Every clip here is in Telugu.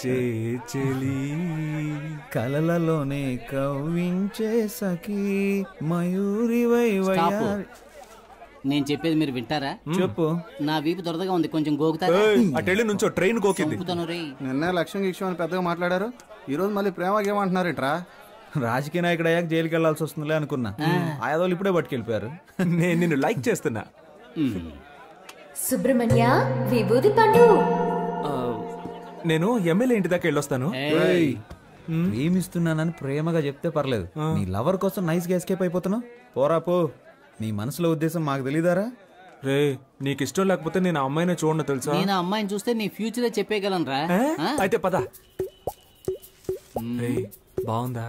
చెలి కలలలోనే కవ్వించే సఖీ మయూరి వయ్యారి. నేను చెప్పేది మీరు వింటారా? చెప్పు. నా వీపు దొరదగా ఉంది, కొంచెం గోకుతారా? అటెళ్ళి నుంచో ట్రైన్ గోకింది. నిన్న లక్ష్యం గిక్ష్యం అని పెద్దగా మాట్లాడారు, ఈ రోజు మళ్ళీ ప్రేమకేమంటున్నారేంట్రా? రాజకీయ నాయకుడు అయ్యాక జైలుకి వెళ్లాల్సి వస్తుందిలే అనుకున్నా. ఆయాదోళ్ళు ఇప్పుడే పట్టుకెళ్ళిపోయారు. నేను నిన్ను లైక్ చేస్తున్నా. సుబ్రహ్మణ్య విభూది పండు. నేను ఎమ్మెల్యే ఇంటి దాకా వెళ్ళొస్తాను. ప్రేమిస్తున్నానని ప్రేమగా చెప్తే పర్లేదు, నీ లవర్ కోసం నైస్ గా ఎస్కేప్ అయిపోతున్నావు. పోరా పో, నీ మనసులో ఉద్దేశం మాకు తెలీదారా? రే, నీకు ఇష్టం లేకపోతే నేను ఆ అమ్మాయిని చూడను తెలుసా? నేను ఆ అమ్మాయిని చూస్తే నీ ఫ్యూచరే చెప్పేయగలను రా. అయితే పద. బాగుందా?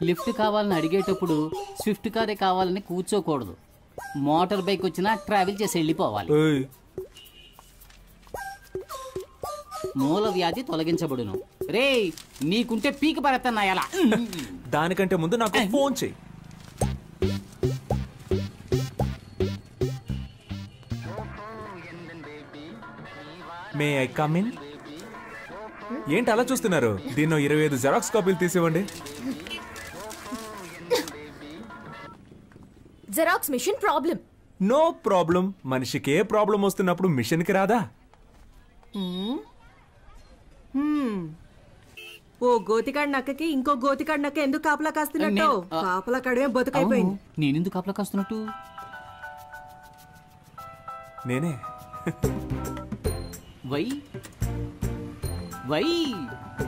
లిఫ్ట్ కావాలని అడిగేటప్పుడు స్విఫ్ట్ కారే కావాలని కూర్చోకూడదు. మోటార్ బైక్ వచ్చినా ట్రావెల్ చేసి వెళ్ళిపోవాలి. మూల వ్యాధి తొలగించబడును. రే, నీకుంటే పీక పడతాను ఎలా? దానికంటే ముందు నాకు ఫోన్ చెయ్యి. May I come in? ఏంటి అలా చూస్తున్నారు? దీన్ని 25 జెరాక్స్ కాపీలు తీసివ్వండి. Xerox machine problem. No problem. మనిషికి ఏ ప్రాబ్లం వస్తున్నప్పుడు మిషన్ కి రాదా? ఓ గోతికాడి నక్కకి ఇంకో గోతికాడి నక్క ఎందుకు కాపలా కాస్తున్నట్టు? కాపలా కడమే బతుకైపోయింది. నేనెందుకు కాపలా కాస్తున్నట్టు? నేనే. వై వై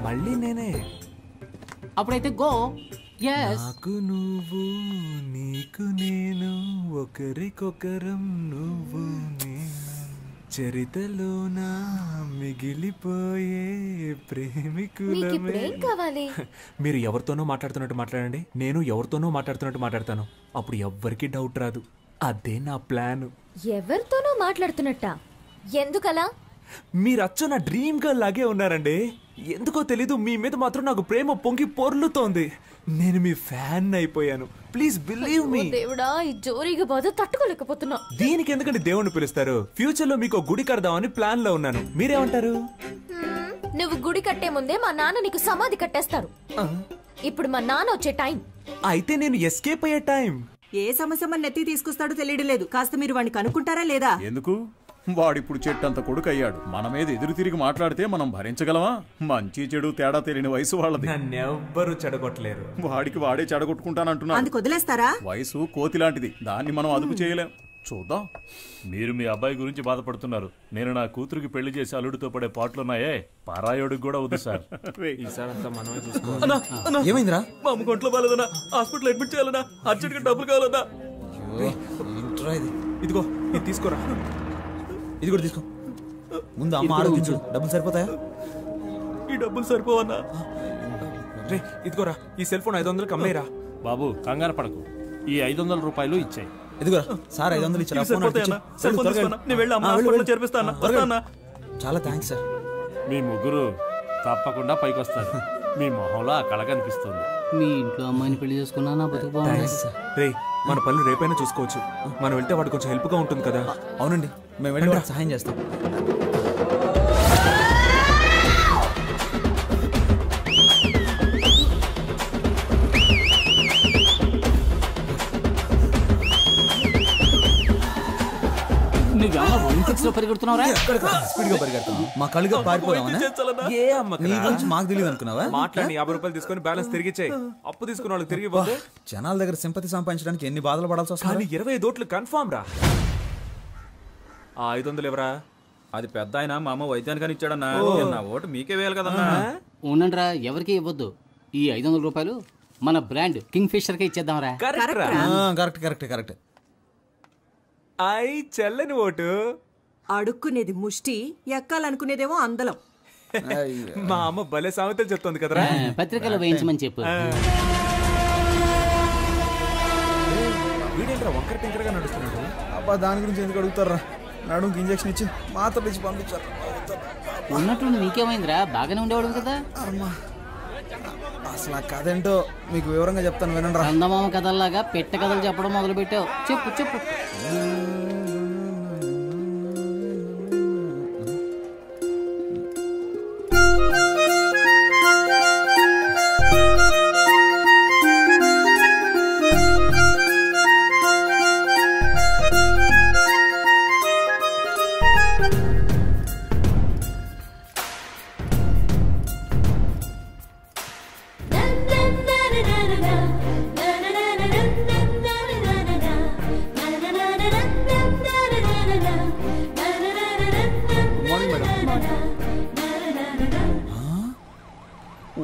మళ్ళీ నేనే. అప్పుడైతే గో. నాకు నువ్వు, నీకు నేను, ఒకరికొకరం నువ్వు నేను, చరితలోన మిగిలిపోయే ప్రేమికులమే. మీరు ఎవరితోనో మాట్లాడుతున్నట్టు మాట్లాడండి, నేను ఎవరితోనో మాట్లాడుతున్నట్టు మాట్లాడతాను. అప్పుడు ఎవ్వరికి డౌట్ రాదు. అదే నా ప్లాన్. ఎవరితోనో మాట్లాడుతున్నట్టా? ఎందుకలా? మీరు అచ్చ నా డ్రీమ్ గర్ల్ లాగే ఉన్నారండి. ఎందుకో తెలీదు, మీ మీద మాత్రం నాకు ప్రేమ పొంగి పొర్లుతోంది. నేను మీ ఫ్యాన్ అయిపోయాను. Please believe me. దేవుడా, ఈ జోరీగా బాధ తట్టుకోలేకపోతున్నా. దీనికి ఎందుకంటే దేవుణ్ణి పిలుస్తారు? ఫ్యూచర్ లో మీకు గుడి కడదామని ప్లాన్ లో ఉన్నాను. మీరేమంటారు? నువ్వు గుడి కట్టే ముందే మా నాన్న నీకు సమాధి కట్టేస్తారు. ఇప్పుడు మా నాన్న వచ్చే టైం. అయితే నేను ఎస్కేప్ అయ్యే టైం. ఏ సమస్య మన నెత్తి తీసుకొస్తాడో తెలియడం లేదు. కాస్త మీరు వాడిని కనుక్కుంటారా లేదా? ఎందుకు? వాడిప్పుడు చెట్టంత కొడుకు అయ్యాడు. మన మీద ఎదురు తిరిగి మాట్లాడితే మనం భరించగలమా? మంచి చెడు తేడా తెలియని వయసు వాళ్ళది. నన్నెవ్వరూ చెడగొట్టలేరు. వాడికి వాడే చెడగొట్టుకుంటానంటున్నా. అందుకు వదిలేస్తారా? వయసు కోతి లాంటిది, దాన్ని మనం అదుపు చేయలేం. చూద్దాం. మీరు మీ అబ్బాయి గురించి బాధపడుతున్నారు. నేను నా కూతురికి పెళ్లి చేసి అల్లుడితో పడే పాటలున్నాయే, పారాయోడికి కూడా వద్దు సార్. ఈసారంతా మనమే చూసుకోవాలి. ఏమైందిరా? మా అమ్మ ఒంట్లో బాలేదన్నా, హాస్పిటల్ అడ్మిట్ చేయాలన్నా, అర్జెంట్ గా డబ్బులు కావాలన్నా. ఇదిగో ఇది తీసుకోరా. ఇది కూడా తీసుకో. ముందు అమ్మ ఆరోగించు. డబ్బులు సరిపోతాయా? ఈ డబ్బులు సరిపోవన్నా? రే, ఇదిగోరా, ఈ సెల్ ఫోన్ 500కి అమ్మేరా. బాబు కంగారు పడకు, ఈ 500 రూపాయలు ఇచ్చాయి. ఇదిగోరా సార్, 500 ఇచ్చారు. చాలా థ్యాంక్స్ సార్. మీ ముగ్గురు తప్పకుండా పైకి వస్తారు. మీ మొహంలో ఆ కళ కనిపిస్తుంది. మీ ఇంట్లో అమ్మాయిని పెళ్లి చేసుకున్నా నా బతుకు బాగుంది. రే, మన పనులు రేపైనా చూసుకోవచ్చు. మనం వెళ్తే వాడు కొంచెం హెల్ప్ గా ఉంటుంది కదా. అవునండి, మేము వెళ్ళి సహాయం చేస్తాం. మా కళ్ళుగా పారిపోదామని మాకు తెలియదు అనుకున్నావా? మాట్లాడి 50 రూపాయలు తీసుకొని బ్యాలెన్స్ తిరిగి ఇచ్చాయి. అప్పు తీసుకున్న వాళ్ళకి తిరిగి పోతే జనాల దగ్గర సింపతి సంపాదించడానికి ఎన్ని బాధలు పడాల్సి వస్తుంది. 25 ఓట్లు కన్ఫామ్ రా. ఆ 500 ఎవరా? అది పెద్ద ఆయన మా అమ్మ వైద్యానికని ఇచ్చాడన్నా. నా ఓటు మీకే వేయాలి కదన్నా. ఉండండిరా, ఎవరికి ఇవ్వద్దు. ఈ 500 రూపాయలు మన బ్రాండ్ కింగ్ ఫిషర్ కే ఇచ్చేద్దాంరా. Correct correct correct. చెల్లని ఓటు. అడుక్కునేది ముష్టి, ఎక్కాలనుకునేదేమో అందలం. మా అమ్మ భలే సామెతలు చెప్తుంది కదరా. పత్రికలో వేయించమని చెప్పు. వీడేంట్రా ఒక్కరి టింకరగా నడుస్తున్నాడు? అబ్బా, దాని గురించి ఎందుకు అడుగుతారా? నడుముకి ఇంజక్షన్ ఇచ్చి మాత్రం ఇచ్చి పంపించారు. ఉన్నట్టుండి నీకేమైందిరా? బాగానే ఉండేవాడు కదా. అసలు ఆ కథ ఏంటో మీకు వివరంగా చెప్తాను, వినండి. చందమామ కథల్లాగా పెట్ట కథలు చెప్పడం మొదలు పెట్టావు. చెప్పు చెప్పు.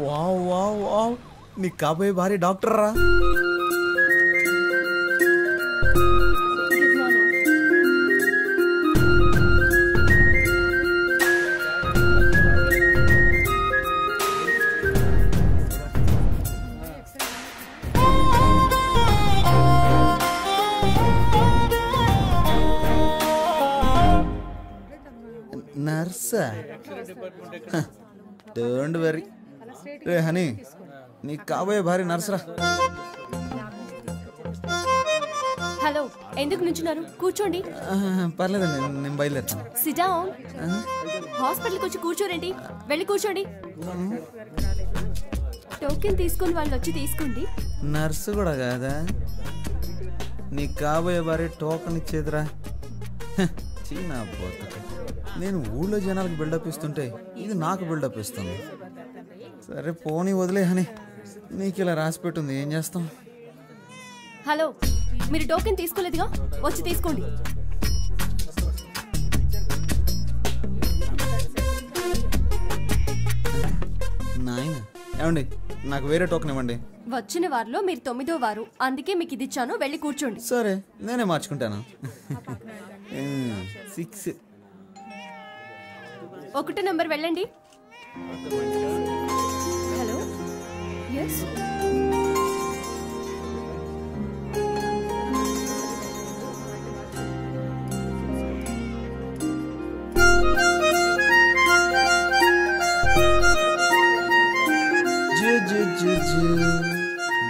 వావ్ వావ్ వావ్, నీకు కాబోయే భారీ డాక్టర్ రా. నర్సా? Don't worry. రే హనీ, నీకు కాబోయే భారీ నర్సరా. హలో, ఎందుకు నుంచున్నారు? కూర్చోండి. పర్లేదండి, నేను బయలుదేరుతాను. SIT down. హాస్పిటల్కి వచ్చి కూర్చోరేంటి? వెళ్ళి కూర్చోండి. టోకెన్ తీసుకొని వాళ్ళు వచ్చి తీసుకోండి. నర్సు కూడా కాదా? నీకు కాబోయే భారీ టోకెన్ ఇచ్చేదిరా. చీనా బతుక. నేను ఊళ్ళో జనాలకు బిల్డప్ ఇస్తుంటే ఇది నాకు బిల్డప్ ఇస్తుంది. సరే పోనీ వదిలే హనీ, నీకు ఇలా రాసి పెట్టుంది, ఏం చేస్తాం. హలో, మీరు టోకెన్ తీసుకోలేదుగా, వచ్చి తీసుకోండి. నాయన ఏమండి, నాకు వేరే టోకెన్ ఇవ్వండి. వచ్చిన వారిలో మీరు 9వ వారు, అందుకే మీకు ఇది ఇచ్చాను. వెళ్ళి కూర్చోండి. సరే, నేనే మార్చుకుంటాను. 6. 1 నంబర్ వెళ్ళండి. Hello, yes.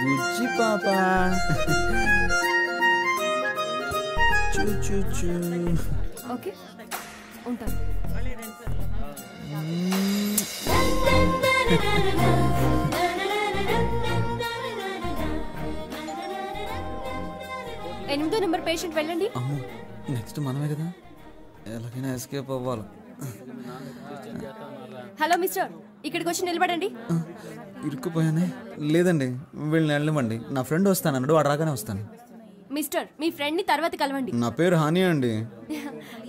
బుజ్జి పాపా. ఓకే, ఉంటాను. ఎనిమిదో నెంబర్ పేషెంట్ వెళ్ళండి. నెక్స్ట్ మనమే కదా, ఎలాగైనా ఎస్కేప్ అవ్వాలి. హలో మిస్టర్, ఇక్కడికి వచ్చి నిలబడండి. ఇరుక్కుపోయానే. లేదండి, వీళ్ళని వెళ్ళనివ్వండి. నా ఫ్రెండ్ వస్తానన్నాడు, వాడు రాగానే వస్తాను. మిస్టర్, మీ ఫ్రెండ్ ని తర్వాత కలవండి. నా పేరు హానీ అండి.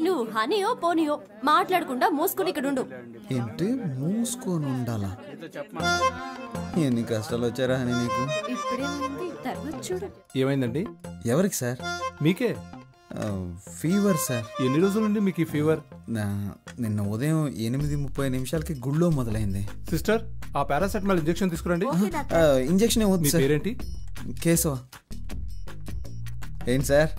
నువ్వు హనీయో పోనీయో మాట్లాడకుండా మూసుకుని ఇక్కడ ఉండు. ఏంటి మూసుకొని ఉండాలా? ఎన్ని కష్టాలు వచ్చారా హనీ నీకు? ఇప్పుడేమైంది? తర్వాత చూడు. ఏమైందండి? ఎవరికి సార్? మీకే ఫీవర్ సార్. ఎన్ని రోజుల నుండి మీకు ఈ ఫీవర్? నిన్న ఉదయం 8:30 గుళ్ళో మొదలైంది. సిస్టర్, ఆ పారాసెటమాల్ ఇంజెక్షన్ తీసుకురండి. ఇంజెక్షన్ మీ పేరేంటి? కేశవ. ఏంటి సార్,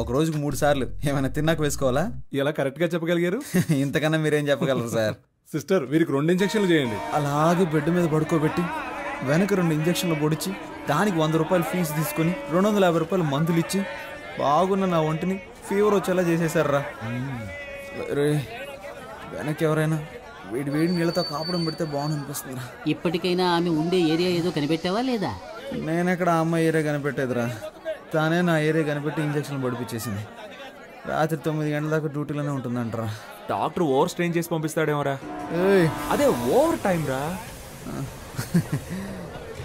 ఒక రోజుకు 3 సార్లు ఏమైనా తిన్నాక వేసుకోవాలా? ఎలా కరెక్ట్ గా చెప్పగలిగారు? ఇంతకన్నా మీరేం చెప్పగలరు సార్? సిస్టర్, వీరికి 2 ఇంజెక్షన్లు చేయండి. అలాగే బెడ్ మీద పడుకోబెట్టి వెనక 2 ఇంజెక్షన్లు పొడిచి దానికి 100 రూపాయలు ఫీజు తీసుకొని 250 రూపాయలు మందులు ఇచ్చి బాగున్న నా ఒంటిని ఫీవర్ వచ్చేలా చేసేసారా. రే, వెనక్కి ఎవరైనా వేడి వేడి నీళ్ళతో కాపడం పెడితే బాగుంది అనిపిస్తుందిరా. ఇప్పటికైనా ఆమె ఉండే ఏరియా ఏదో కనిపెట్టావా లేదా? నేనెక్కడ ఆ అమ్మాయి ఏరియా కనిపెట్టేదిరా, తానే నా ఏరియా కనిపెట్టి ఇంజక్షన్లు పడిపించేసింది. రాత్రి 9 గంటల దాకా డ్యూటీలోనే ఉంటుందంటరా. డాక్టర్ ఓవర్ స్ట్రెయిన్ చేసి పంపిస్తాడేమోరా. అదే ఓవర్ టైం రా.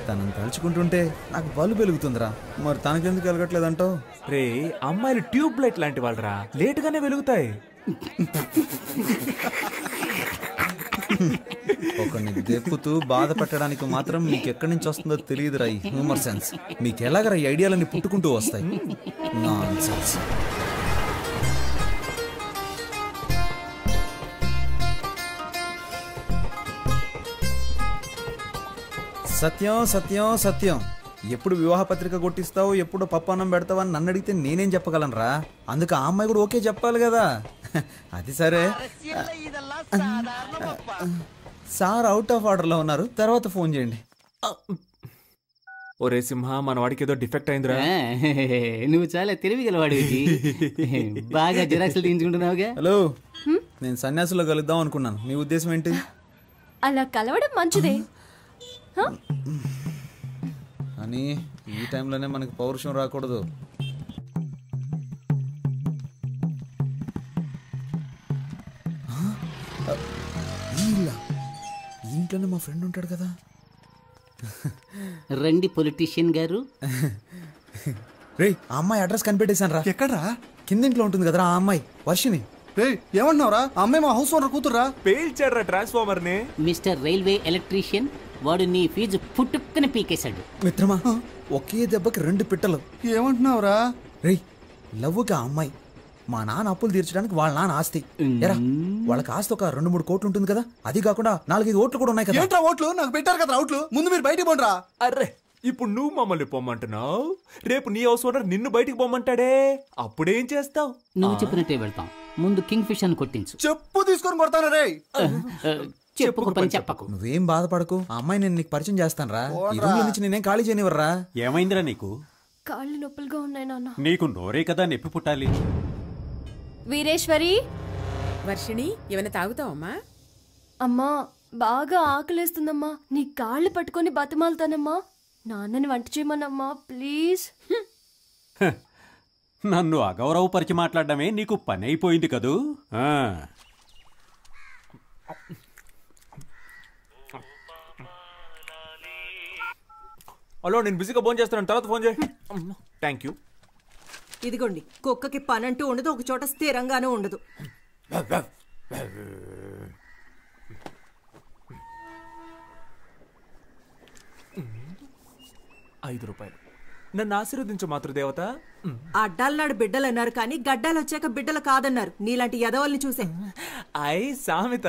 తనని తలుచుకుంటుంటే నాకు బలు వెలుగుతుందిరా. మరి తనకెందుకు వెలగట్లేదంటావు? రే, అమ్మాయిలు ట్యూబ్ లైట్ లాంటి వాళ్ళరా, లేటుగానే వెలుగుతాయి. ఒకరిని దెప్పుతూ బాధ పెట్టడానికి మాత్రం మీకెక్కడి నుంచి వస్తుందో తెలియదురా ఈ హ్యూమర్ సెన్స్. మీకు ఎలాగరా ఈ ఐడియాలన్నీ పుట్టుకుంటూ వస్తాయి? నాన్సెన్స్. సత్యం సత్యం సత్యం. ఎప్పుడు వివాహ పత్రిక కొట్టిస్తావు, ఎప్పుడు పప్పాన్నం పెడతావు అని నన్ను అడిగితే నేనేం చెప్పగలనురా? అందుకు ఆ అమ్మాయి కూడా ఓకే చెప్పాలి కదా. అది సరే, సార్ అవుట్ ఆఫ్ ఆర్డర్లో ఉన్నారు, తర్వాత ఫోన్ చేయండి. ఒరే సింహ, మన వాడికి ఏదో డిఫెక్ట్ అయిందిరా. నువ్వు చాలా తెలివిగలవాడివి. బాగా జిరాక్స్లు తీయించుకుంటున్నావుగా. హలో, నేను సన్యాసులో కలుద్దాం అనుకున్నాను. మీ ఉద్దేశం ఏంటి? అలా కలవడం మంచిదే అని ఈ టైంలోనే మనకి పౌరుషం రాకూడదు. ఇంట్లోనే మా ఫ్రెండ్ ఉంటాడు కదా. రండి పొలిటీషియన్ గారు. రే, ఆ అమ్మాయి అడ్రస్ కనిపెట్టేశాను రా. ఎక్కడ్రా? కిందింట్లో ఉంటుంది కదరా ఆ అమ్మాయి, వర్షిని. రే, ఏమంటున్నావురా? ఆ అమ్మాయి మా హౌస్ ఓనర్ కూతుర్రా. పేల్చాడ్రా ట్రాన్స్ఫార్మర్ ని. మిస్టర్ రైల్వే ఎలక్ట్రీషియన్, వాడు నీ ఫీజు పుట్టుక్కని పీకేశాడు. మిత్రమా, ఒకే దెబ్బకి 2 పిట్టలు. ఏమంటున్నావురా? రేయ్, లవ్వుకి ఆ అమ్మాయి మా నాన్న అప్పులు తీర్చడానికి వాళ్ళ నాన్న ఆస్తి. ఎరా, వాళ్ళకి ఆస్తి ఒక 2-3 కోట్లు ఉంటుంది కదా, అది కాకుండా 4-5 ఓట్లు కూడా ఉన్నాయి కదా. ఏంట్రా ఓట్లు? నాకు పెట్టారు కదా ఓట్లు. ముందు మీరు బయటికి పోండిరా. అర్రే, ఇప్పుడు నువ్వు మమ్మల్ని పొమ్మంటున్నావు, రేపు నీ హౌస్ ఓనర్ నిన్ను బయటికి పొమ్మంటాడే, అప్పుడేం చేస్తావు? నువ్వు చెప్పినట్టే వెళ్తాం. ముందు కింగ్ ఫిష్ అని కొట్టించు. చెప్పు తీసుకొని కొడతాను రే. చెప్పుకు పని చెప్పకు. నువ్వేం బాధపడకు, ఆ అమ్మాయి నేను నీకు పరిచయం చేస్తాను రా. ఈ రూమ్ నుంచి నేనేం ఖాళీ చేయనివర్రా. ఏమైందిరా నీకు? కాళ్ళు నొప్పులుగా ఉన్నాయి నాన్న. నీకు నోరే కదా నొప్పి పుట్టాలి. వీరేశ్వరి, వర్షిణి, ఏమైనా తాగుతావమ్మా? అమ్మా బాగా ఆకలేస్తుందమ్మా, నీ కాళ్ళు పట్టుకొని బతిమాలుతానమ్మా. నాన్నని వంట చేయమనమ్మా ప్లీజ్. నన్ను అగౌరవపరిచి మాట్లాడడమే నీకు పని అయిపోయింది కదూ. హలో, నేను బిజీగా ఫోన్ చేస్తాను, తర్వాత ఫోన్ చేయి. Thank you. ఇదిగోండి, కుక్కకి పనంటూ ఉండదు, ఒక చోట స్థిరంగానూ ఉండదు. 5 రూపాయలు. నన్ను ఆశీర్వదించు మాతృదేవత. అడ్డాలనాడు బిడ్డలు అన్నారు కానీ గడ్డాలు వచ్చాక బిడ్డలు కాదన్నారు. నీలాంటి యదవల్ని చూసే. సామెత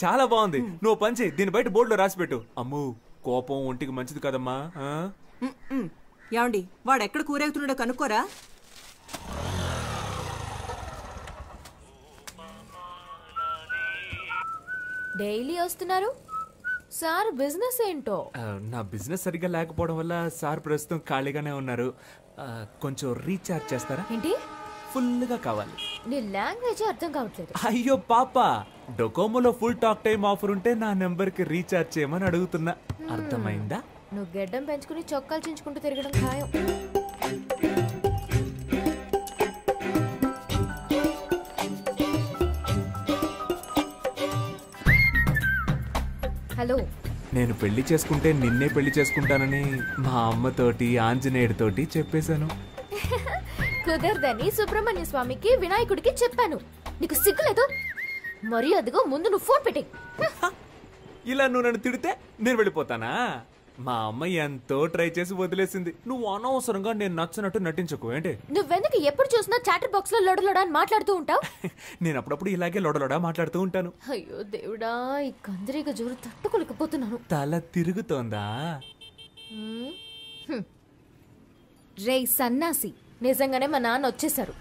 చాలా బాగుంది. నువ్వు పంచి దీని బయట బోర్డులో రాసిపెట్టు. అమ్ము, కోపం ఒంటికి మంచిది కదమ్మా. ఏమండి, వాడు ఎక్కడ కూరేగుతున్నాడో కనుక్కోరా. డైలీ వస్తున్నారు సార్, బిజినెస్ ఏంటో? నా బిజినెస్ సరిగ్గా లేకపోవడం వల్ల సార్ ప్రస్తుతం ఖాళీగానే ఉన్నారు. కొంచెం రీఛార్జ్ చేస్తారా? ఏంటి? ఫుల్గా కావాలి. నీ లాంగ్వేజ్ అర్థం కావట్లేదు. అయ్యో పాప, డొకోమోలో ఫుల్ టాక్ టైం ఆఫర్ ఉంటే నా నెంబర్ కి రీఛార్జ్ చేయమని అడుగుతున్నా. అర్థమైందా? నువ్వు గెడ్డం పెంచుకుని చొక్కాలు చించుకుంటూ తిరగడం ఖాయం. హలో, నేను పెళ్లి చేసుకుంటే నిన్నే పెళ్లి చేసుకుంటానని మా అమ్మతోటి ఆంజనేయుడితోటి చెప్పేశాను. కుదరదని సుబ్రహ్మణ్య స్వామికి వినాయకుడికి చెప్పాను. నీకు సిగ్గులేదు? మరి అదిగో ముందు నువ్వు ఫోన్ పెట్టే. ఇలా నువ్వు నన్ను తిడితే నేను వెళ్ళిపోతానా? మా అమ్మ ఎంతో ట్రై చేసి వదిలేసింది. నువ్వు అనవసరంగా నేను నచ్చినట్టు నటించకు. ఏంటి? నువ్వెందుకు ఎప్పుడు చూసినా చాటర్ బాక్స్ లో లొడలొడా అని మాట్లాడుతూ ఉంటావు? నేను అప్పుడప్పుడు ఇలాగే లొడలొడా మాట్లాడుతూ ఉంటాను. అయ్యో దేవుడా, ఈ కందిరీగ జోరు తట్టుకోలేకపోతున్నాను. తల తిరుగుతోందా? రే సన్నాసి, నిజంగానే మా నాన్న వచ్చేసారు.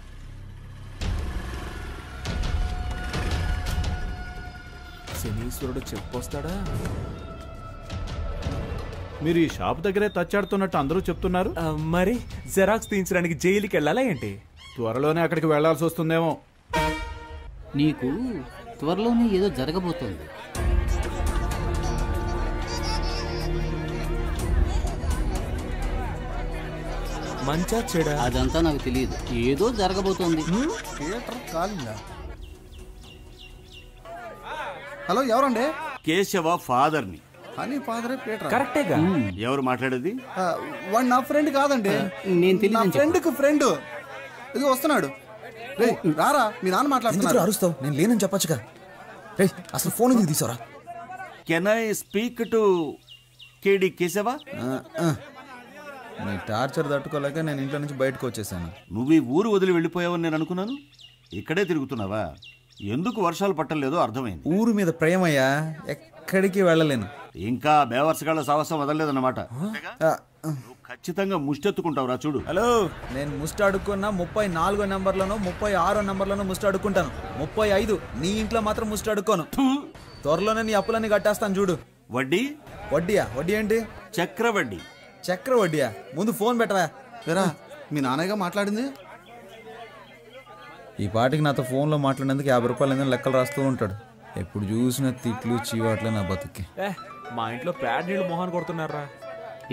శనీశ్వరుడు చెప్పొస్తాడా? మీరు ఈ షాప్ దగ్గరే తచ్చాడుతున్నట్టు అందరూ చెప్తున్నారు. మరి జెరాక్స్ తీయించడానికి జైలుకి వెళ్ళాలా ఏంటి? త్వరలోనే అక్కడికి వెళ్లాల్సి వస్తుందేమో. నీకు త్వరలోనే ఏదో జరగబోతోంది. మంచా చెడా అదంతా నాకు తెలియదు, ఏదో జరగబోతోంది. హలో, ఎవరండి? కేశవ ఫాదర్ని. అని ఫాదరే పీటర్. కరెక్టేగా. ఎవరు మాట్లాడేది? వాడు నా ఫ్రెండ్ కాదండి, నేను తెలియదు. నా ఫ్రెండ్కి ఫ్రెండ్. ఇది వస్తున్నాడు. రే రారా, మీ నాన్న మాట్లాడుతున్నారు. అరుస్తావు? నేను లేనని చెప్పొచ్చుగా. రే, అసలు ఫోన్ ఎందుకు తీసారా? కెన్ ఐ స్పీక్ టు కేడి కేశవ? నీ టార్చర్ తట్టుకోలేక నేను ఇంట్లో నుంచి బయటకు వచ్చేసాను. నువ్వు ఈ ఊరు వదిలి వెళ్ళిపోయావని నేను అనుకున్నాను. ఇక్కడే తిరుగుతున్నావా? ఎందుకు వర్షాలు పట్టలేదో అర్థమైంది. ఊరు మీద ప్రేమయ్యా, ఎక్కడికి వెళ్ళలేను. ఇంకా బేవర్సగాళ్ళ సాహసం వదలలేదన్నమాట. నువ్వు ఖచ్చితంగా ముష్టెత్తుకుంటావురా, చూడు. హలో, నేను ముష్టి అడుక్కున్నా 34 నెంబర్లను 36 నెంబర్లను ముష్టి అడుక్కుంటాను. 35 నీ ఇంట్లో మాత్రం ముష్టి అడుక్కోను. త్వరలోనే నీ అప్పులన్నీ కట్టేస్తాను చూడు. వడ్డీ? వడ్డీయా? వడ్డీ ఏంటి? చక్రవడ్డీ. చక్ర వడ్డీయా? ముందు ఫోన్ పెట్టరా. లేరా, మీ నాన్నగా మాట్లాడింది. ఈ పాటికి నాతో ఫోన్లో మాట్లాడినందుకు 50 రూపాయలు లెక్కలు రాస్తూ ఉంటాడు. ఎప్పుడు చూసిన తిట్లు చీవాట్లే నా బతుక్కి. మా ఇంట్లో ప్యాడ్ నీళ్ళు మొహాన్ని కొడుతున్నారా?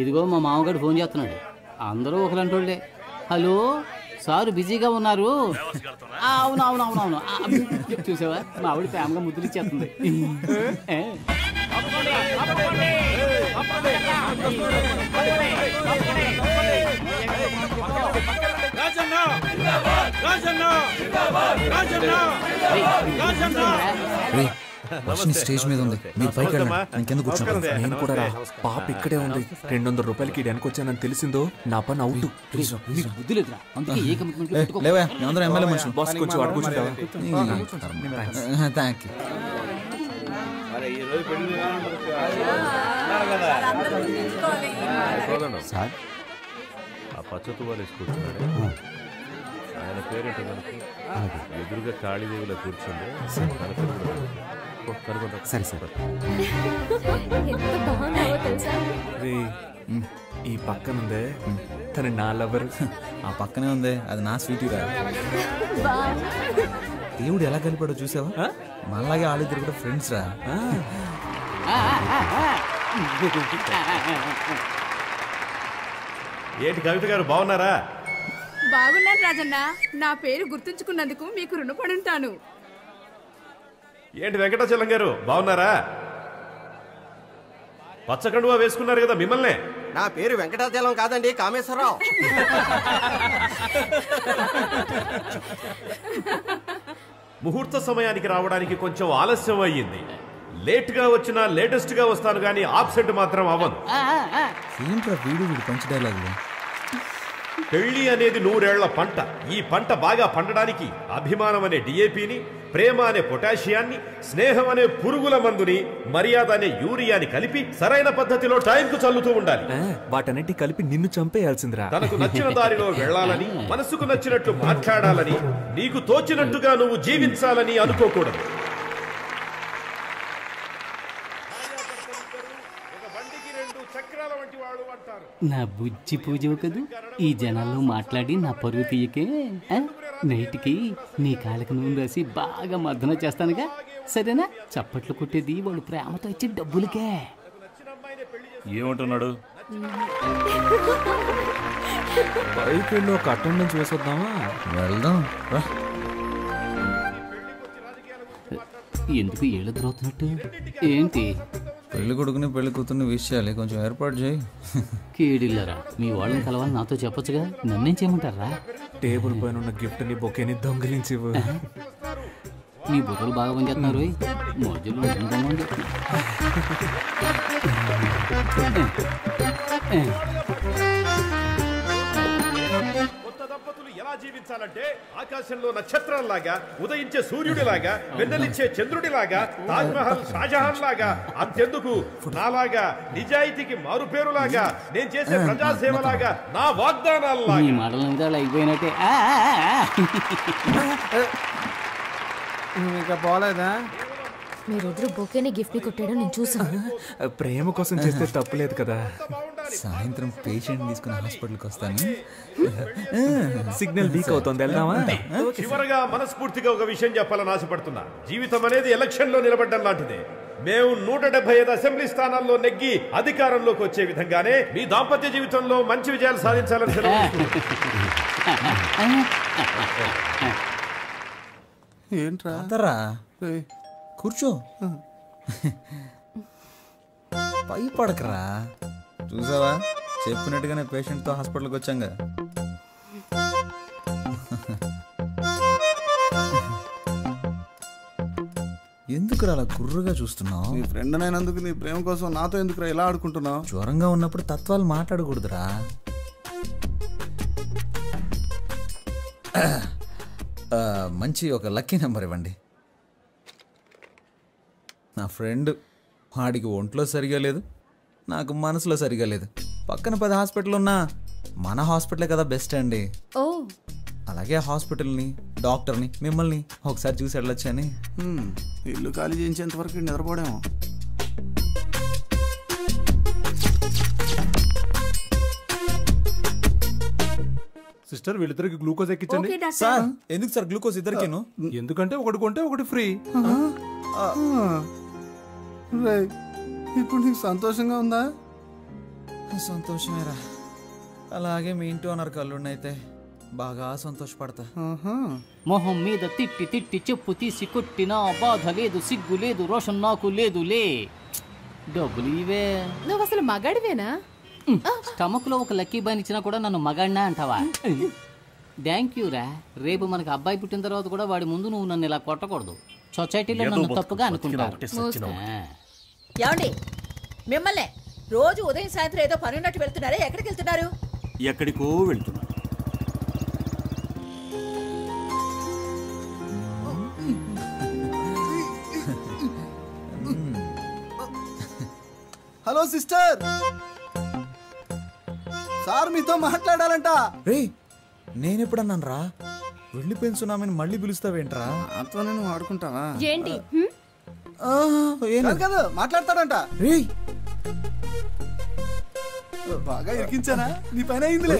ఇదిగో మా మామగారు ఫోన్ చేస్తున్నాడు. అందరూ ఒకలంటోళ్ళే. హలో సార్, బిజీగా ఉన్నారు? అవునవునవునవును. చూసావా, మా ఆవిడ ప్రేమగా ముద్దులు ఇచ్చేస్తుంది. వర్షిని స్టేజ్ మీద ఉంది, మీరు పైకి వెళ్ళండి, నేను కింద కూర్చుంటాను. నేను కూడా రా. పాప ఇక్కడే ఉంది. 200 రూపాయలకి వెనకొచ్చానని తెలిసిందో నా పని అవుట్. బుద్ధి లేదురా, అందుకే ఏ కమిట్మెంట్ లేవా, మేమందరం ఎమ్మెల్యే మనుషులు. బాస్ కొంచెం అడుగుతుంటావా? Thank you. సార్ ఆ పచ్చ తువాలు వేసుకుంటున్నాడు, ఆయన పేరేంటో మనకి ఎదురుగా కాళీదేవిలో కూర్చుండే కనుక. సరే సార్. ఎంత బాగున్నావో తెలుసా? రే, ఈ పక్కనుందే తన నా లవర్. ఆ పక్కనే ఉంది, అది నా స్వీటీ రా. దేవుడు ఎలా కలిపాడో చూసావా? మనలాగే వాళ్ళిద్దరు కూడా ఫ్రెండ్స్ రా. ఏంటి కవిత గారు బాగున్నారా? బాగున్నాను రాజన్న, నా పేరు గుర్తుంచుకున్నందుకు మీకు రుణపడి ఉంటాను. ఏంటి వెంకటాచలం గారు బాగున్నారా? పచ్చకండువా వేసుకున్నారు కదా మిమ్మల్నే. నా పేరు వెంకటాచలం కాదండి, కామేశ్వరరావు. ముహూర్త సమయానికి రావడానికి కొంచెం ఆలస్యం అయ్యింది. లేట్గా వచ్చినా లేటెస్ట్ గా వస్తాను కానీ ఆబ్సెంట్ మాత్రం అవ్వను. ఏంట్రా వీడు వీడు పంచ డైలాగులు? పెళ్లి అనేది 100 ఏళ్ల పంట. ఈ పంట బాగా పండడానికి అభిమానం అనే డిఏపిని, ప్రేమ అనే పొటాషియాన్ని, స్నేహం అనే పురుగుల మందుని, మర్యాద అనే యూరియాని కలిపి సరైన పద్ధతిలో టైంకు చల్లుతూ ఉండాలి. వాటన్నిటి కలిపి నిన్ను చంపేయాల్సిందిరా. తనకు నచ్చిన దారిలో వెళ్లాలని, మనసుకు నచ్చినట్లు మాట్లాడాలని, నీకు తోచినట్టుగా నువ్వు జీవించాలని అనుకోకూడదు. నా బుజ్జి పూజ కదూ, ఈ జనాల్లో మాట్లాడి నా పరువు తీయకే. నైట్కి నీ కాళ్ళకి నూనె రాసి బాగా మర్దన చేస్తానుగా, సరేనా? చప్పట్లు కొట్టేది వాళ్ళు ప్రేమతో ఇచ్చే డబ్బులకే. ఏమంటున్నాడు? బైక్ వెళ్ళి ఒక అటెండెన్స్ వేసొద్దామా? వెళ్దాం. ఎందుకు ఏళ్ళు ద్రోతున్నట్టు ఏంటి? పెళ్లి కొడుకుని పెళ్లి కూతుర్ని విషయాలి, కొంచెం ఏర్పాటు చేయి. కేడిల్లరా, మీ వాళ్ళని కలవాలని నాతో చెప్పొచ్చుగా, నన్నేం చేయమంటారా? టేబుల్ పైన ఉన్న గిఫ్ట్ ని బొకేని దొంగిలించి మీ బుర్రలు బాగా పనిచేస్తున్నారు. మధ్యలో కొత్త దంపతులు ఎలా జీవించాలంటే ఆకాశంలో నక్షత్రాల్లాగా, ఉదయించే సూర్యుడిలాగా, వెన్నెలిచ్చే చంద్రుడిలాగా, తాజ్మహల్ షాజహాన్ లాగా, అంతెందుకు నాలాగా నిజాయితీకి మారుపేరులాగా, నేను చేసే ప్రజాసేవలాగా, నా వాగ్దానాల్లాగా. మీ మాటల మీద అయిపోయినట్టే. ఇంకా పోలేదా? మీరెదురు బొకేని గిఫ్ట్ ని కొట్టాడు నేను చూసాను. ప్రేమ కోసం చేస్తే తప్పులేదు కదా. సాయంత్రం పేషెంట్ తీసుకుని హాస్పిటల్కి వస్తాను. సిగ్నల్ వీక్ అవుతుంది, వెళ్దామా? చివరగా మనస్ఫూర్తిగా ఒక విషయం చెప్పాలని ఆశపడుతున్నా. జీవితం అనేది ఎలక్షన్ లో నిలబడ్డం లాంటిదే. మేము 175 అసెంబ్లీ స్థానాల్లో నెగ్గి అధికారంలోకి వచ్చే విధంగానే మీ దాంపత్య జీవితంలో మంచి విజయాలు సాధించాలని ఏంట్రా అందరా కూర్చో. పై పడకరా. చూసావా, చెప్పినట్టుగానే పేషెంట్తో హాస్పిటల్కి వచ్చాంగా. ఎందుకురా అలా గుర్రుగా చూస్తున్నావు? నీ ఫ్రెండ్ అయినందుకు నీ ప్రేమ కోసం నాతో ఎందుకురా ఇలా ఆడుకుంటున్నావు? జ్వరంగా ఉన్నప్పుడు తత్వాలు మాట్లాడకూడదురా. మంచి ఒక లక్కీ నెంబర్ ఇవ్వండి. నా ఫ్రెండ్, వాడికి ఒంట్లో సరిగా లేదు, నాకు మనసులో సరిగా లేదు. పక్కన 10 హాస్పిటల్ ఉన్నా మన హాస్పిటలే కదా బెస్ట్ అండి. ఓ, అలాగే హాస్పిటల్ని, డాక్టర్ని, మిమ్మల్ని ఒకసారి చూసి వెళ్ళొచ్చని. ఇల్లు ఖాళీ చేయించేంత వరకు నిద్రపోడేమో. సిస్టర్, వీళ్ళిద్దరికి గ్లూకోజ్ ఎక్కించండి. Okay doctor. సార్ ఎందుకు సార్ గ్లూకోజ్ ఇద్దరికిను? ఎందుకంటే ఒకటి కొంటే ఒకటి ఫ్రీ. ఇప్పుడు నీకు సంతోషంగా ఉందా? సంతోషమేరా. అలాగే మీ ఇంటి ఓనర్ కల్లుండైతే బాగా సంతోషపడతా. మొహం మీద తిట్టి తిట్టి చెప్పు తీసి కొట్టినా బాధ లేదు, సిగ్గు లేదు, రోషన్ నాకు లేదులే. డబ్బులు ఇవే. నువ్వు అసలు మగాడివేనా? స్టమక్ లో ఒక లక్కీ బాయ్ ఇచ్చినా కూడా నన్ను మగాడినా అంటావా? థ్యాంక్ యూ రా. రేపు మనకు అబ్బాయి పుట్టిన తర్వాత కూడా వాడి ముందు నువ్వు నన్ను ఇలా కొట్టకూడదు. సొసైటీలో ఏదో నన్ను బతుకు, తప్పుగా బతికినా అనుకుంటారు. ఒకటే, సచ్చినా ఒకటే. ఏమండి మిమ్మల్ని రోజు ఉదయం సాయంత్రం ఏదో పని ఉన్నట్టు వెళ్తున్నారా? ఎక్కడికి వెళ్తున్నారు? ఎక్కడికో వెళ్తున్నా. హలో సిస్టర్, సార్ మీతో మాట్లాడాలంట. రే నేనెప్పుడన్నాను రా వెళ్ళిపోయిన సునామీని మళ్ళీ పిలుస్తావేంట్రా? అంతా నేను ఆడుకుంటావా ఏంటి కదా మాట్లాడతాడంట. రే బాగా ఇరికించానా? నీ పైన అయిందిలే.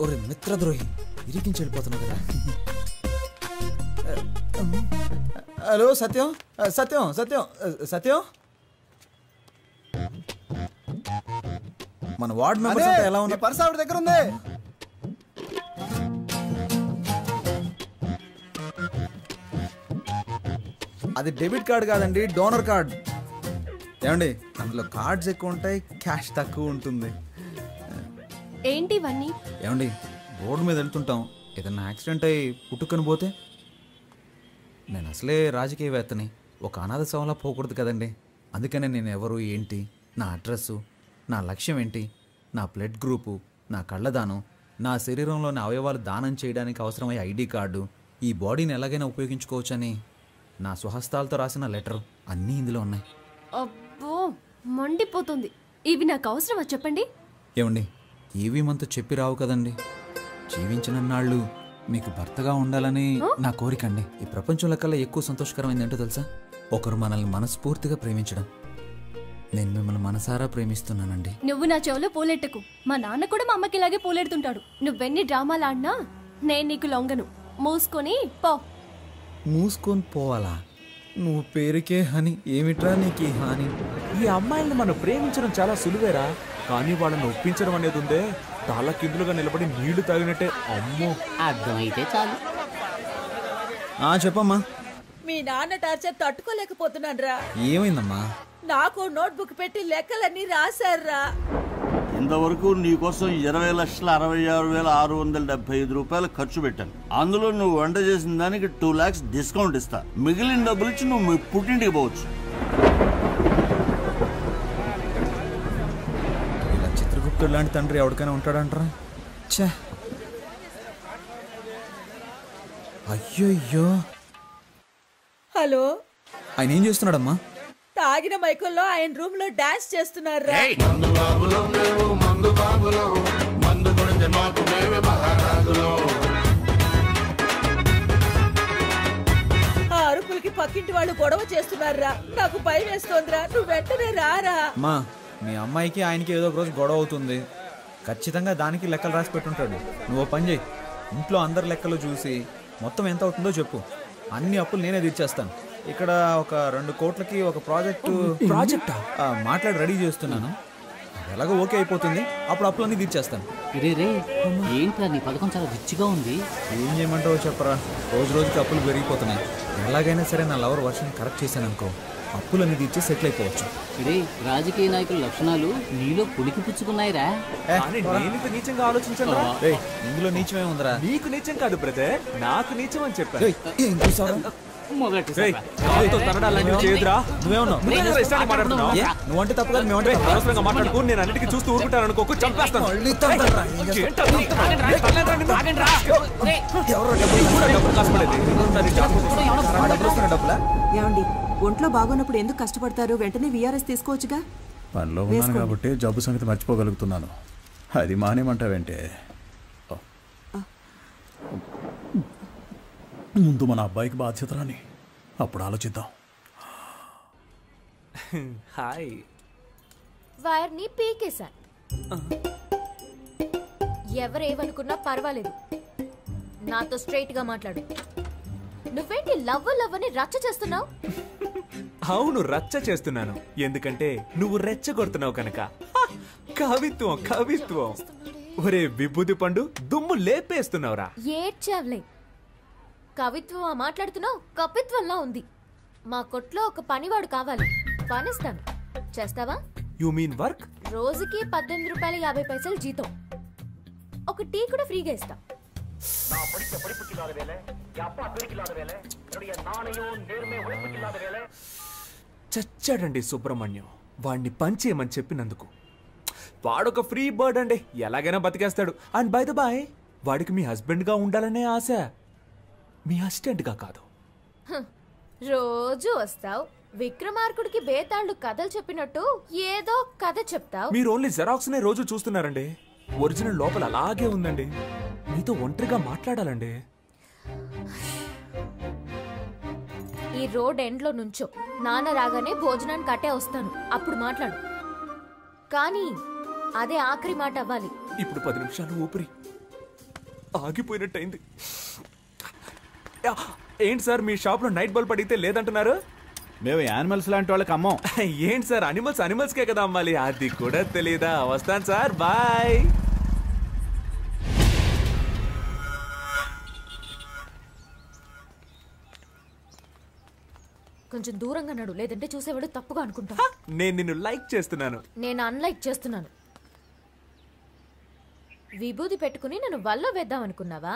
ఒరే మిత్రద్రోహి, ఇరికించి వెళ్ళిపోతున్నావు కదా. హలో సత్యం, సత్యం సత్యం సత్యం, మన వార్డ్ మెంబర్స్ అంతా ఎలా ఉన్నారు? పర్స్ ఆవిడ దగ్గర ఉంది. అది డెబిట్ కార్డ్ కాదండి, డోనర్ కార్డ్. ఏమండి అందులో కార్డ్స్ ఎక్కువ ఉంటాయి, క్యాష్ తక్కువ ఉంటుంది. ఏంటి ఇవన్నీ? ఏమండి రోడ్డు మీద వెళ్తుంటాం, ఏదన్నా యాక్సిడెంట్ అయ్యి పుట్టుకొని పోతే? నేను అసలే రాజకీయవేత్తని, ఒక అనాథ శవంలా పోకూడదు కదండి. అందుకనే నేను ఎవరు ఏంటి, నా అడ్రస్సు, నా లక్ష్యం ఏంటి, నా బ్లడ్ గ్రూపు, నా కళ్ళదానం, నా శరీరంలోని అవయవాలు దానం చేయడానికి అవసరమయ్యే ఐడి కార్డు, ఈ బాడీని ఎలాగైనా ఉపయోగించుకోవచ్చని నా స్వహస్తాలతో రాసిన లెటర్ అన్నీ ఇందులో ఉన్నాయి. అబ్బో మండిపోతుంది. ఇవి నాకు అవసరమా చెప్పండి? ఏమండి ఏవి మనతో చెప్పి రావు కదండి. జీవించినన్నాళ్ళు మీకు భర్తగా ఉండాలని నా కోరికండి. ఈ ప్రపంచంలో కల్లా ఎక్కువ సంతోషకరమైంది ఏంటో తెలుసా? ఒకరు మనల్ని మనస్ఫూర్తిగా ప్రేమించడం. నేను మిమ్మల్ని మనసారా ప్రేమిస్తున్నానండి. నువ్వు నా చెవులో పూలెట్టకు. మా నాన్న కూడా మా అమ్మకి ఇలాగే పూలెడుతుంటాడు. నువ్వెన్ని డ్రామాలు ఆడినా నేను నీకు లొంగను. మూసుకొని పో. మూసుకొని పోవాలా? నువ్వు పేరుకే హని, ఏమిట్రా నీకు ఈ హాని? ఈ అమ్మాయిల్ని మనం ప్రేమించడం చాలా సులువేరా, కానీ వాళ్ళని ఒప్పించడం అనేది ఉందే చాలా కిందులుగా నిలబడి నీళ్లు తాగినట్టే. అమ్మో, అర్థమైతే చాలు. చెప్పమ్మా. మీ నాన్న టార్చర్ తట్టుకోలేకపోతున్నాను రా. ఏమైందమ్మా? నాకు నోట్బుక్ పెట్టి లెక్కలన్నీ రాశారా. ఇంతవరకు నీకోసం 20,66,675 రూపాయలు ఖర్చు పెట్టాను. అందులో నువ్వు వంట చేసిన దానికి 2 lakhs డిస్కౌంట్ ఇస్తా. మిగిలిన డబ్బులు ఇచ్చి నువ్వు మీ పుట్టింటికి పోవచ్చు. ఇలా చిత్రగుప్తుడు లాంటి తండ్రి ఎవరికైనా ఉంటాడంటారా? ఛే, అయ్యో. హలో, ఆయన ఏం చేస్తున్నాడమ్మా? తాగిన మైకుల్లో ఆయన రూమ్ లో డాన్స్ చేస్తున్నారా. ఆ అరుపులకి పక్కింటి వాళ్ళు గొడవ చేస్తున్నారా. నాకు భయం వేస్తోందిరా. నువ్వు వెంటనే రారా. అమ్మా మీ అమ్మాయికి ఆయనకి ఏదో ఒక రోజు గొడవ అవుతుంది. ఖచ్చితంగా దానికి లెక్కలు రాసి పెట్టుంటాడు. నువ్వు పని చేయి, ఇంట్లో అందరి లెక్కలు చూసి మొత్తం ఎంత అవుతుందో చెప్పు. అన్ని అప్పులు నేనే తీర్చేస్తాను. ఇక్కడ ఒక 2 కోట్లకి ఒక ప్రాజెక్ట్ మాట్లాడి రెడీ చేస్తున్నాను. ఎలాగో ఓకే అయిపోతుంది, అప్పుడు అప్పులన్నీ తీర్చేస్తాను. రే ఏంట్రా నీ పథకం చాలా రిచ్గా ఉంది. ఏం చేయమంటావో చెప్పరా, రోజు రోజుకి అప్పులు పెరిగిపోతున్నాయి. ఎలాగైనా సరే నా లవర్ వర్షన్ కరెక్ట్ చేశాను అనుకో, అప్పులన్నీ తీర్చి సెటిల్ అయిపోవచ్చు. రే రాజకీయ నాయకుల లక్షణాలు నీలో పులికి పుచ్చుకున్నాయిరా. నీచంగా ఆలోచించను. ఇందులో నీచమే ఉందిరా. నీకు నీచం కాదు బ్రదర్, నాకు నీచం అని చెప్పాను. నువ్వంటే తప్పు కాదు, మేమంటే అనవసరంగా మాట్లాడుకో. నేను అన్నిటికీ చూస్తూ ఊరుకుంటాను అనుకోకు, చంపేస్తాను. ఏమండి ఒంట్లో బాగున్నప్పుడు ఎందుకు కష్టపడతారు? వెంటనే విఆర్ఎస్ తీసుకోవచ్చుగా. పనిలో ఉన్నాను కాబట్టి జబ్బు సంగతి మర్చిపోగలుగుతున్నాను. అది మానేమంటావేంటే? ముందు మన అబ్బాయికి బాధ్యత రాని, అప్పుడు ఆలోచిద్దాం. హాయ్. వైర్ని పీకేశాను. ఎవరేమనుకున్నా పర్వాలేదు, నాతో స్ట్రైట్ గా మాట్లాడు. నువ్వేంటి లవ్ అని రచ్చ చేస్తున్నావు? అవును, రచ్చ చేస్తున్నాను. ఎందుకంటే నువ్వు రెచ్చగొడుతున్నావు కనుక. కవిత్వం కవిత్వం. ఒరే విభూతి పండు, దుమ్ము లేపేస్తున్నావురా. ఏడ్చావ్లే. కవిత్వం మాట్లాడుతున్నావు, కవిత్వంలా ఉంది. మా కొట్లో ఒక పనివాడు కావాలి, పనిస్తాను. చేస్తావా? You mean work? రోజుకి 18 రూపాయలు 50 పైసలు జీతం. ఒక టీ కూడా ఫ్రీగా ఇస్తా. చచ్చాడండి సుబ్రహ్మణ్యం. వాడిని పంచేయమని చెప్పినందుకు. వాడొక ఫ్రీ బర్డ్ అండి, ఎలాగైనా బతికేస్తాడు. అండ్ బై ద బాయ్, వాడికి మీ హస్బెండ్గా ఉండాలనే ఆశ, మీ అసిస్టెంట్గా కాదు. రోజు వస్తావు, విక్రమార్కుడికి బేతాళు కథలు చెప్పినట్టు ఏదో కథ చెప్తావు. మీరు ఓన్లీ జెరాక్స్ నే రోజు చూస్తున్నారండి. ఒరిజినల్ లోపల అలాగే ఉందండి. మీతో ఒంటరిగా మాట్లాడాలండి. ఈ రోడ్ ఎండ్ లో నుంచో, నాన్న రాగానే భోజనానికి కట్టే వస్తాను, అప్పుడు మాట్లాడు. కానీ అదే ఆఖరి మాట అవ్వాలి. ఇప్పుడు 10 నిమిషాలు ఊపిరి ఆగిపోయినట్టయింది. ఏంటి సార్, మీ షాప్ లో నైట్ బల్బ్ అడిగితే లేదంటున్నారు? మేము యానిమల్స్ లాంటి వాళ్ళకి అమ్మం. ఏంటి సార్, అనిమల్స్కే కదా అమ్మాలి, అది కూడా తెలీదా? వస్తాను సార్, బాయ్. కొంచెం దూరంగా నడు, లేదంటే చూసేవాడు తప్పుగా అనుకుంటా. నేను నిన్ను లైక్ చేస్తున్నాను. నేను అన్లైక్ చేస్తున్నాను. విభూది పెట్టుకుని నన్ను వల్ల వేద్దాం అనుకున్నావా?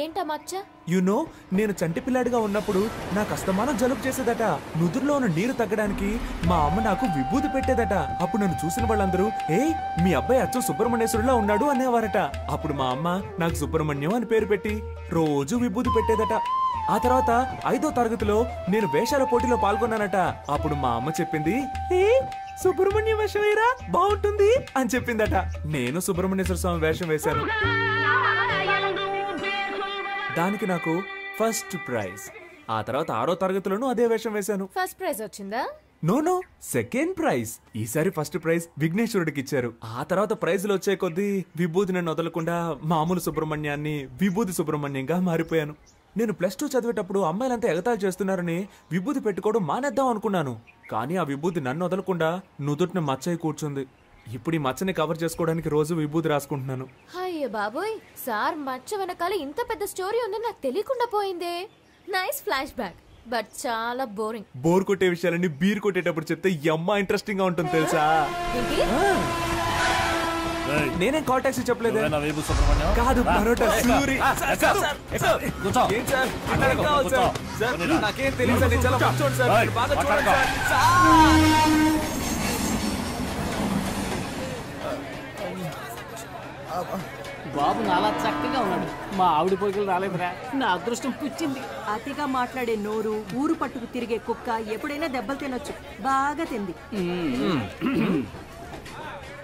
ఏంటా మచ్చ? యునో, నేను చంటి పిల్లాడిగా ఉన్నప్పుడు నాకు అస్తమానం జలుబు చేసేదట. నుదురులో ఉన్న నీరు తగ్గడానికి మా అమ్మ నాకు విభూతి పెట్టేదట. అప్పుడు నన్ను చూసిన వాళ్ళందరూ, ఏయ్ మీ అబ్బాయి అచ్చం సుబ్రహ్మణ్యేశ్వరులా ఉన్నాడు అనేవారట. అప్పుడు మా అమ్మ నాకు సుబ్రహ్మణ్యం అని పేరు పెట్టి రోజు విభూతి పెట్టేదట. ఆ తర్వాత 5వ తరగతిలో నేను వేషాల పోటీలో పాల్గొన్నానట. అప్పుడు మా అమ్మ చెప్పింది, ఏ సుబ్రహ్మణ్యం వేషం వేయరా, బాగుంటుంది అని చెప్పిందట. నేను సుబ్రహ్మణ్యేశ్వర స్వామి వేషం వేశాను. దానికి నాకు ఫస్ట్ ప్రైజ్. ఆ తర్వాత 6వ తరగతిలోనూ అదే వేషం వేశాను. ఫస్ట్ ప్రైజ్ వచ్చిందా? No, second prize. ఈసారి ఫస్ట్ ప్రైజ్ విఘ్నేశ్వరుడికి ఇచ్చారు. ఆ తర్వాత ప్రైజులు వచ్చే కొద్దీ విభూతి నన్ను వదలకుండా మామూలు సుబ్రహ్మణ్యాన్ని విభూతి సుబ్రహ్మణ్యంగా మారిపోయాను. నేను +2 చదివేటప్పుడు అమ్మాయిలంతా ఎగతాళి చేస్తున్నారని విభూతి పెట్టుకోవడం మానేద్దాం అనుకున్నాను. కానీ ఆ విభూతి నన్ను వదలకుండా నుదుటిని మచ్చయి కూర్చుంది. ఇప్పుడు ఈ మచ్చని కవర్ చేసుకోవడానికి రోజు విభూతి రాసుకుంటున్నాను. అయ్యో బాబోయ్, సార్ మచ్చ వెనకాల ఇంత పెద్ద స్టోరీ ఉందని నాకు తెలియకుండా పోయిందే. నైస్ ఫ్లాష్ బ్యాక్, బట్ చాలా బోరింగ్. బోర్ కొట్టే విషయాలన్నీ బీర్ కొట్టేటప్పుడు చెప్తే యమ్మ ఇంట్రెస్టింగ్ గా ఉంటుంది తెలుసా? నేనేం కాల్ టాక్సీ చెప్పలేదు. కాదు, పరోటా సూరి. నాకేం తెలియదు, చాలా కూర్చోండి సార్, బాగా చూడండి సార్. బాబు నాలా చక్కగా ఉన్నాడు, మా ఆవిడ పోలికలు రాలేదురా. నా అదృష్టం పుచ్చింది. అతిగా మాట్లాడే నోరు, ఊరు పట్టుకు తిరిగే కుక్క ఎప్పుడైనా దెబ్బలు తినొచ్చు, బాగా తింది.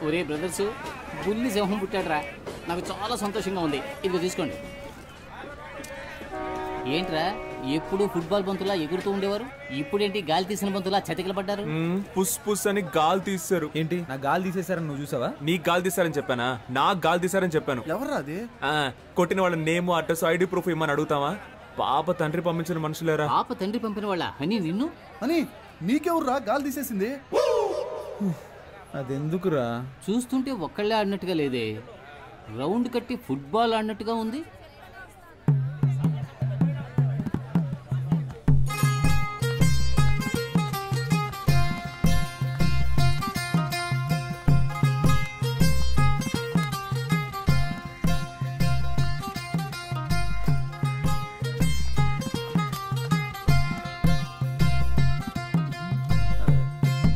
ఒరే బ్రదర్స్, బుల్లి సింహం పుట్టాడురా, నాకు చాలా సంతోషంగా ఉంది. ఇదిగో తీసుకోండి. ఏంట్రా, ఎప్పుడు ఫుట్బాల్ బంతులా ఎగురుతూ ఉండేవారు, ఇప్పుడేంటి గాలి తీసిన బంతులా చతికిల పడ్డారు? పుస్ పుస్ అని గాలి తీశారు. ఏంటి, నా గాలి తీసేశారని నువ్వు చూసావా? నీకు గాలి తీశారని చెప్పానా? నాకు గాలి తీశారని చెప్పాను. ఎవరా అది? కొట్టిన వాళ్ళ నేమ్, అడ్రస్, ఐడి ప్రూఫ్ ఇమ్మని అడుగుతావా? పాప తండ్రి పంపించిన మనుషులేరా. పాప తండ్రి పంపిన వాళ్ళ అని నిన్ను అని నీకెవర్రా గాలి తీసేసింది? అదెందుకురా? చూస్తుంటే ఒక్కళ్ళే ఆడినట్టుగా లేదే, రౌండ్ కట్టి ఫుట్బాల్ ఆడినట్టుగా ఉంది.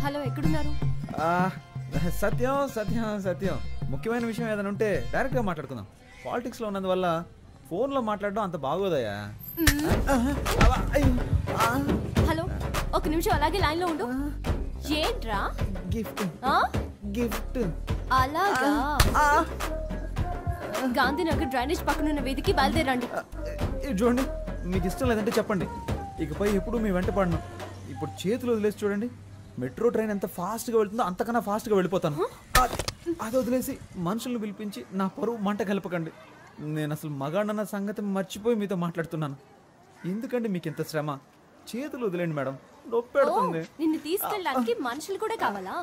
హలో, ఎక్కడున్నారు? సత్యం సత్యం సత్యం, ముఖ్యమైన విషయం ఏదైనా ఉంటే డైరెక్ట్గా మాట్లాడుకుందాం. పాలిటిక్స్లో ఉన్నందువల్ల ఫోన్లో మాట్లాడడం అంత బాగోదయా. హలో, ఒక నిమిషం అలాగే లైన్ లో ఉండు. ఏంట్రా? Gift gift. అలాగా, గాంధీనగర్ డ్రైనేజ్ పక్కనున్న వీధికి బయలుదేరండి. చూడండి, మీకు ఇష్టం లేదంటే చెప్పండి, ఇకపై ఎప్పుడు మీ వెంట పడను. ఇప్పుడు చేతులు వదిలేసి చూడండి, మెట్రో ట్రైన్ ఎంత ఫాస్ట్గా వెళ్తుందో అంతకన్నా ఫాస్ట్గా వెళ్ళిపోతాను. అది వదిలేసి మనుషులను పిలిపించి నా పరువు మంట కలపకండి. నేను అసలు మగాడన్న సంగతి మర్చిపోయి మీతో మాట్లాడుతున్నాను. ఎందుకంటే మీకు ఇంత శ్రమ. చేతులు వదిలేండి మేడం, నొప్పి పెడుతుంది. నిన్ను తీసుకెళ్ళడానికి మనుషులు కూడా కావాలా?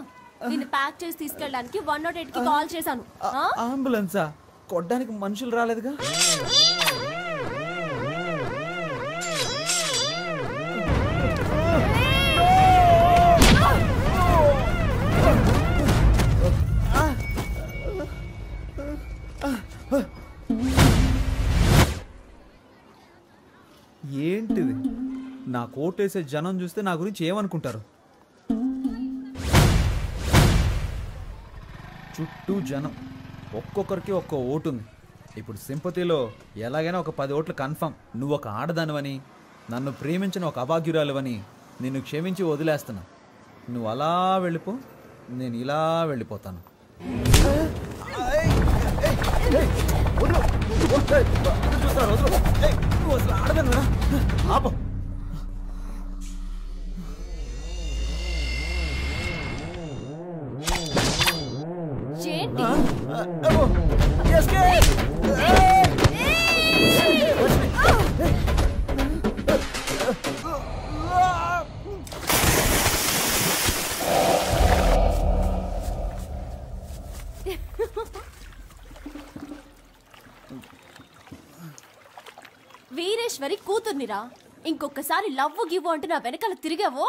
నిన్ను ప్యాక్ చేసి తీసుకెళ్ళడానికి 108 కి కాల్ చేశాను. అంబులెన్సా? కొట్టడానికి మనుషులు రాలేదుగా. ఏంటిది? నా కోటేసే జనం చూస్తే నా గురించి ఏమనుకుంటారు? చుట్టూ జనం, ఒక్కొక్కరికి ఒక్క ఓటు ఉంది. ఇప్పుడు సింపతిలో ఎలాగైనా ఒక 10 ఓట్లు కన్ఫర్మ్. నువ్వు ఒక ఆడదానివని, నన్ను ప్రేమించిన ఒక అభాగ్యురాలువని నిన్ను క్షమించి వదిలేస్తున్నా. నువ్వు అలా వెళ్ళిపో, నేను ఇలా వెళ్ళిపోతాను. వీరేశ్వరి కూతుర్నిరా. ఇంకొకసారి లవ్వు గివ్వు అంటూ నా వెనకాల తిరిగావో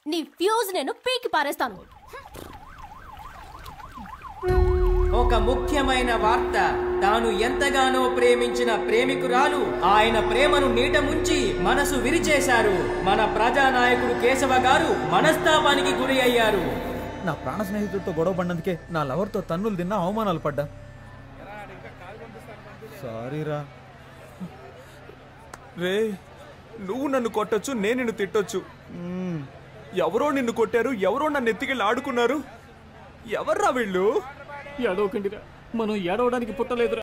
నీ ఫ్యూజ్ నేను పీకి పారేస్తాను. ఒక ముఖ్యమైన వార్త. తాను ఎంతగానో ప్రేమించిన ప్రేమికురాలు ఆయన ప్రేమను నీట ముంచి మనసు విరిచేశారు. మన ప్రజానాయకుడు కేశవ గారు మనస్తాపానికి గురి అయ్యారు. నా ప్రాణ స్నేహితుడితో గొడవ పడినందుకే నా లవర్తో తన్నులు తిన్నా, అవమానాలు పడ్డా. సారీరా. రే, నువ్వు నన్ను కొట్టొచ్చు, నేను నిన్ను తిట్టొచ్చు. ఎవరో నిన్ను కొట్టారు, ఎవరో నన్ను ఎత్తికెళ్ళి ఆడుకున్నారు. ఎవర్రా వీళ్ళు? ఏడవకండిరా, మనం ఏడవడానికి పుట్టలేదురా.